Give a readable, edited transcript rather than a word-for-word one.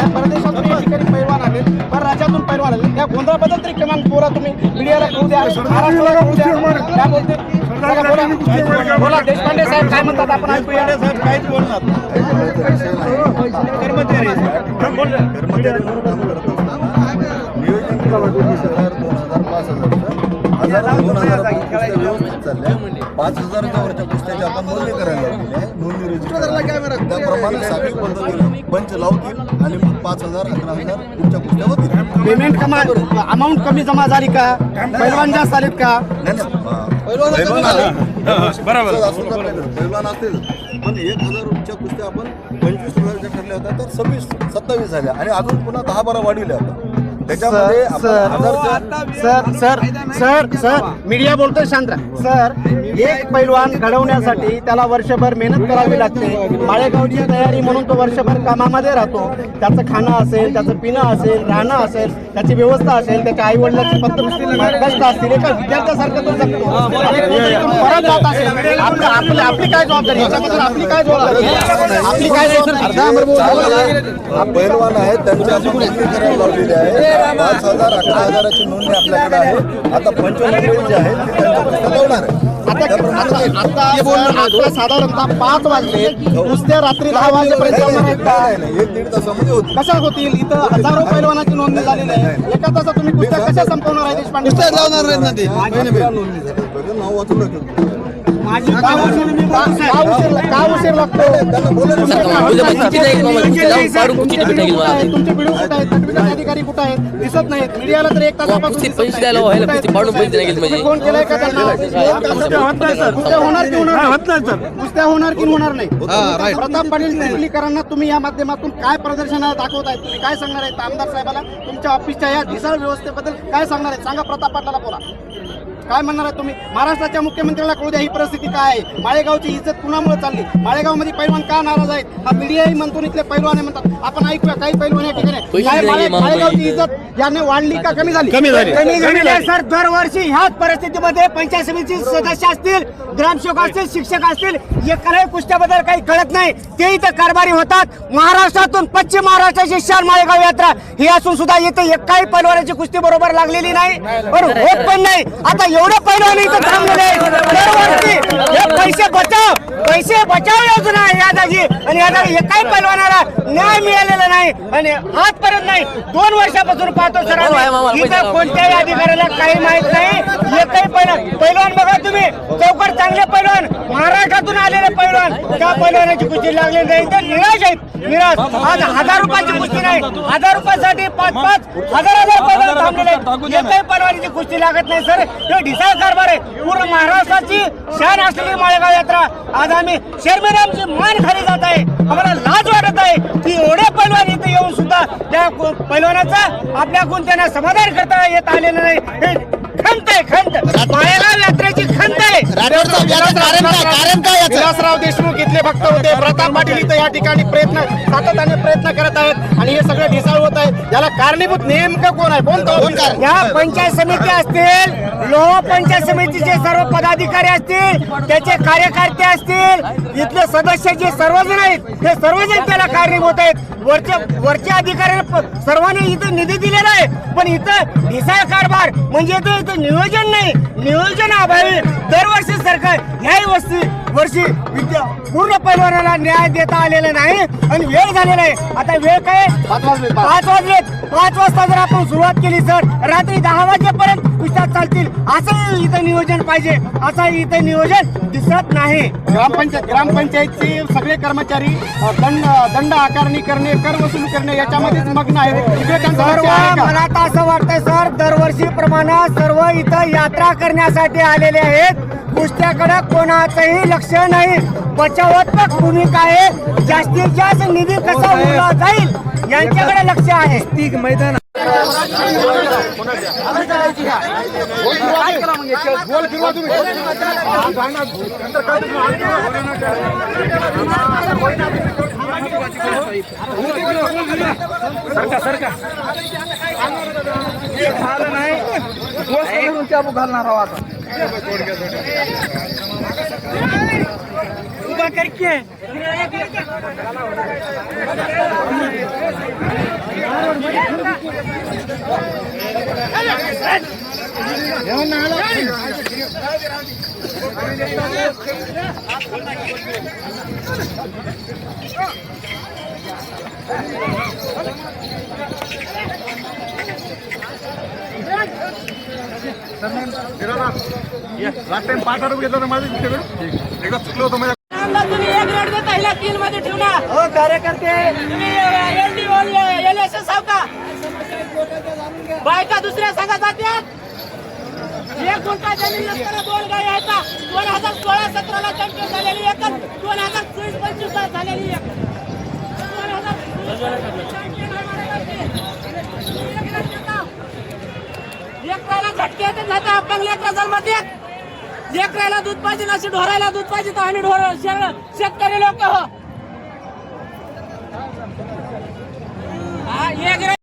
परदेशातून या ठिकाणी पैलवान आले, राज्यातून पैलवान आले, या गोंधळाबद्दल तरी किमान बोला तुम्ही, मीडियाला कळू द्या, महाराष्ट्राला कळू द्या, काय बोलते बोला. देशपांडे साहेब काय म्हणतात आपण ऐकूया. साहेब काहीच बोलणार कर्मचारी नियोजन 5,000च्या वरच्या कुस्त्याची आपण नोंदणी करायला लागलेली आहे. नोंदणी रजिस्टर त्याप्रमाणे साखळी पद्धतीने पंच लावतील आणि मग 5,000 11,000 पुढच्या कुस्त्या होतील. पेमेंट अमाऊंट कमी जमा झाली का, पैलवान जास्त आलेत का? पैलवान असतील पण 1,000च्या कुस्त्या आपण 25,000च्या ठरल्या होत्या तर 26-27 झाल्या आणि अजून पुन्हा 10-12 वाढविल्या होत्या. त्याच्यामध्ये सर मीडिया बोलतोय शांत राहा. सर एक पैलवान घडवण्यासाठी त्याला वर्षभर मेहनत करावी लागते. माळेगावची तयारी म्हणून तो वर्षभर कामामध्ये राहतो. त्याचं खाणं असेल, त्याचं पिणं असेल, राहणं असेल, त्याची व्यवस्था असेल, त्याच्या आई वडिलांची कष्ट असतील. एका विद्यार्थ्यासारखं तो परत जात असेल. आपली काय जबाबदारी याच्याबद्दल, आपली काय जबाबदारी, आपली काय पैलवान आहेत त्यांच्या नोंदणी करायला लावलेली आहे. 5,000 11,000ची नोंदणी आपल्याकडे आहे. आता 25 जे आहेत ते त्यांच्या कुस्त्या लावणार आहे. आता साधारणतः 5 वाजले, कुस्त्या रात्री 10 वाजेपर्यंत 1-1.5 तासामध्ये होती. कशा होतील? इथं हजारो पैलवानाची नोंदणी झालेली आहे. एका तासात तुम्ही कुस्त्या कशा संपवणार आहे? देशपांडे लावणार नाहीत ना ते नोंदणी झाली. नाव वाचून टाकलं. का उशीर लागतो? तुमचे व्हिडिओ कुठे आहेत? तटविकास अधिकारी कुठे आहेत? दिसत नाहीत. मीडियाला तर 1 तासापासून फोन केलाय का त्यांना? कुस्त्या होणार की होणार नाही? प्रताप पाटील चिखलीकरांना तुम्ही या माध्यमातून काय प्रदर्शनाला दाखवताय? तुम्ही काय सांगणार आहे आमदार साहेबाला? तुमच्या ऑफिसच्या या ढिसाळ व्यवस्थेबद्दल काय सांगणार आहे? सांगा. प्रताप पाटलाला बोला. काय म्हणणार आहे तुम्ही? महाराष्ट्राच्या मुख्यमंत्र्याला कळू द्या ही परिस्थिती काय आहे. माळेगावची इज्जत कुणामुळे चालली? माळेगावमध्ये पैलवान का नाराज आहेत? हा मीडियाही म्हणतो, इथले पैलवान म्हणतात. आपण ऐकूया काही पैलवान या ठिकाणी माळेगावची इज्जत याने वाढली का कमी झाली? कमी झाली सर. दरवर्षी ह्याच परिस्थितीमध्ये पंचायत समितीचे सदस्य असतील, ग्रामसेवक असतील, शिक्षक असतील, एकाही कुस्त्याबद्दल काही कळत नाही. ते इथं कारभारी होतात. महाराष्ट्रातून पश्चिम महाराष्ट्राची शान माळेगाव यात्रा ही असून सुद्धा इथे एकाही पैलवानाची कुस्ती बरोबर लागलेली नाही, बरोबर होत पण नाही. आता एवढं पैलवान इथं थांबलेले आहे. दरवर्षी हे पैसे बचाव योजना आहे या जागी, आणि या जागी एकाही पैलवानाला न्याय मिळालेला नाही आणि आजपर्यंत नाही. 2 वर्षापासून पाहतो सर इथं कोणत्याही अधिकाऱ्याला काही माहित नाही. एकही पैलवान बघा तुम्ही, चौकट चांगले पैलवान, महाराष्ट्रातून आलेले पैलवान, त्या पैलवानाची कुस्ती लागली नाही. तर निराश आहेत, निराश. आज 1,000 रुपयाची कुस्ती नाही, 1,000 रुपयासाठी 5-5 हजार पैलवान थांबलेले आहेत. एकही पैलवानाची कुस्ती लागत नाही सर. हे ढिसाळ कारभार आहे. पूर्ण महाराष्ट्राची शान असलेली माळेगाव यात्रा आज आम्ही शर्मिरामची मान खाली जात आहे. आम्हाला लाज वाटत आहे की एवढे पैलवान इथे येऊन सुद्धा त्या पैलवानाचा आपल्याकडून त्यांना समाधान करता येत आलेलं नाही. हे खंत आहे, खंत. माळेगाव यात्रेची खंत आहे. विलासराव देशमुख इथले भक्त होते. प्रताप पाटील इथं या ठिकाणी सातत्याने प्रयत्न करत आहेत आणि हे सगळे ढिसाळ होत आहेत. याला कारणीभूत नेमकं कोण आहे? कोण? या पंचायत समिती असतील, लोह पंचायत समितीचे सर्व पदाधिकारी असतील, त्याचे कार्यकर्ते असतील, इथले सदस्य जे सर्वजण आहेत ते सर्वजण त्याला कारणीभूत आहेत. वरच्या अधिकाऱ्यांना सर्वांनी इथं निधी दिलेला आहे, पण इथं ढिसाळ कारभार म्हणजे इथं नियोजन नाही. नियोजन अभावी दरवर्षी सरकार ह्याही वर्षी पूर्ण पैलवानाला न्याय देता आलेला नाही आणि वेळ झालेला आहे. आता वेळ काय? 5 वाजलेत. 5 वाजता जर आपण सुरुवात केली सर, रात्री 10 वाजेपर्यंत कुस्त्या चालतील असं इथं नियोजन पाहिजे. असं इथं नियोजन दिसत नाही. ग्रामपंचायतचे सगळे कर्मचारी दंड आकारणी करणे, कर वसूल करणे याच्यामध्येच मग्न आहेत. मला तर असं वाटतंय सर, दरवर्षीप्रमाणे सर्व इथं यात्रा करण्यासाठी आलेले आहेत. कुस्त्याकडे कोणाचंही लक्ष नाही. बचावात्मक भूमिका आहे. जास्तीत जास्त निधी कसा उरला जाईल यांच्याकडे लक्ष आहे. ती मैदान घालणार आहोत आता उभा करके लास्ट टाइम 5,000 रुपये घेतला माझं एकदा चुकलं होतं माझ्या तुम्ही एक रेट देता हिला 3 मध्ये ठेवणार हो कार्यकर्ते तुम्ही एलएसएस साव का बायका दुसऱ्या संघात जात्यात 1 गुंठा जमीन नसताना 2 गाय आहेत 2016-17 ला चॅम्पियन झालेली एक 2024-25 ला झालेली एक 2024 चॅम्पियन आहे लेकराला झटके येते जाते आपण लेकरा जन्मात लेकराला दूध पाहिजे नशी ढोरायला दूध पाहिजे तर आणि ढोर शेतकरी लोक हो